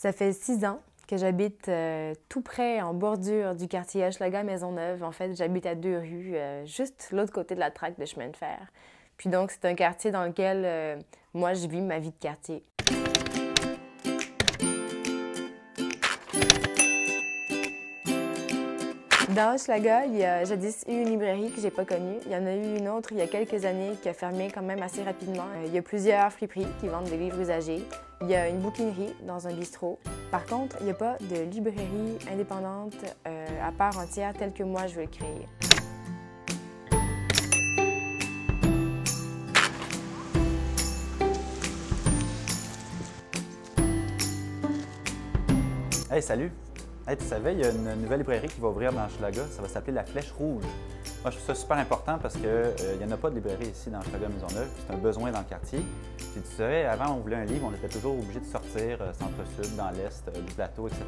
Ça fait 6 ans que j'habite tout près, en bordure du quartier Hochelaga-Maisonneuve. En fait, j'habite à 2 rues, juste l'autre côté de la traque de chemin de fer. Puis donc, c'est un quartier dans lequel moi, je vis ma vie de quartier. Dans Hochelaga, il y a jadis eu une librairie que j'ai pas connue. Il y en a eu une autre il y a quelques années qui a fermé quand même assez rapidement. Il y a plusieurs friperies qui vendent des livres usagés. Il y a une bouquinerie dans un bistrot. Par contre, il n'y a pas de librairie indépendante à part entière telle que moi je veux le créer. Hey, salut! Hey, tu savais, il y a une nouvelle librairie qui va ouvrir dans Hochelaga. Ça va s'appeler La Flèche Rouge. Moi, je trouve ça super important parce qu'il n'y en a pas de librairie ici dans Hochelaga-Maisonneuve. C'est un besoin dans le quartier. Puis tu savais, avant, on voulait un livre, on était toujours obligé de sortir centre-sud, dans l'est, du plateau, etc.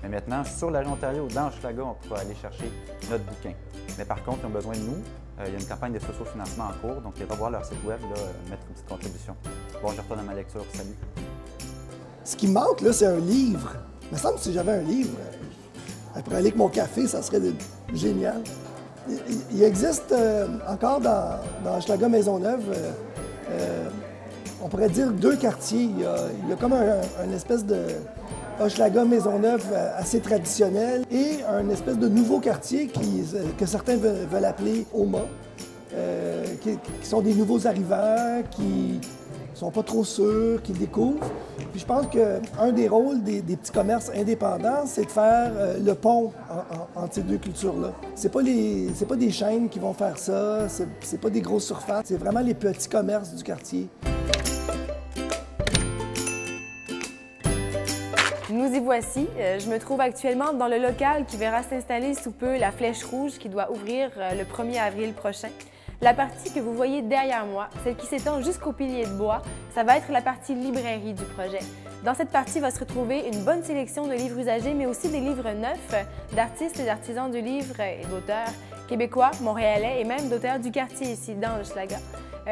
Mais maintenant, sur la rue Ontario, dans Hochelaga, on pourra aller chercher notre bouquin. Mais par contre, ils ont besoin de nous. Il y a une campagne de sociofinancement en cours, donc ils vont voir leur site web, là, mettre une petite contribution. Bon, je retourne à ma lecture. Salut! Ce qui me manque, là, c'est un livre. Il me semble que si j'avais un livre, après aller avec mon café, ça serait génial. Il existe encore dans Hochelaga-Maisonneuve, on pourrait dire 2 quartiers. Il y a comme un espèce de Hochelaga-Maisonneuve assez traditionnel et un espèce de nouveau quartier que certains veulent appeler Oma, qui sont des nouveaux arrivants, qui sont pas trop sûrs, qui découvrent. Puis je pense qu'un des rôles des petits commerces indépendants, c'est de faire le pont entre ces 2 cultures-là. C'est pas des chaînes qui vont faire ça, c'est pas des grosses surfaces, c'est vraiment les petits commerces du quartier. Nous y voici. Je me trouve actuellement dans le local qui verra s'installer sous peu la Flèche Rouge qui doit ouvrir le 1er avril prochain. La partie que vous voyez derrière moi, celle qui s'étend jusqu'au pilier de bois, ça va être la partie librairie du projet. Dans cette partie va se retrouver une bonne sélection de livres usagés, mais aussi des livres neufs d'artistes et d'artisans du livre et d'auteurs québécois, montréalais et même d'auteurs du quartier ici dans Hochelaga.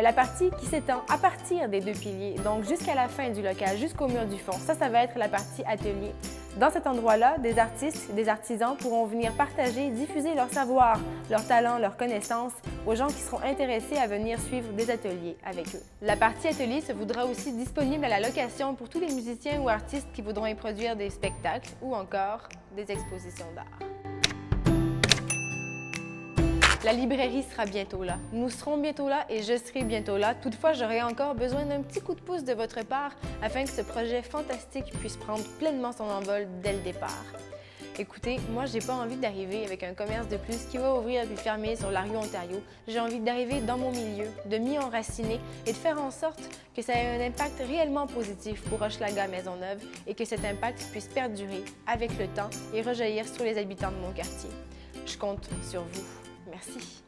La partie qui s'étend à partir des 2 piliers, donc jusqu'à la fin du local, jusqu'au mur du fond, ça va être la partie atelier. Dans cet endroit-là, des artistes et des artisans pourront venir partager, diffuser leur savoir, leur talent, leurs connaissances aux gens qui seront intéressés à venir suivre des ateliers avec eux. La partie atelier se voudra aussi disponible à la location pour tous les musiciens ou artistes qui voudront y produire des spectacles ou encore des expositions d'art. La librairie sera bientôt là. Nous serons bientôt là et je serai bientôt là. Toutefois, j'aurai encore besoin d'un petit coup de pouce de votre part afin que ce projet fantastique puisse prendre pleinement son envol dès le départ. Écoutez, moi, j'ai pas envie d'arriver avec un commerce de plus qui va ouvrir puis fermer sur la rue Ontario. J'ai envie d'arriver dans mon milieu, de m'y enraciner et de faire en sorte que ça ait un impact réellement positif pour Hochelaga-Maisonneuve et que cet impact puisse perdurer avec le temps et rejaillir sur les habitants de mon quartier. Je compte sur vous. Merci.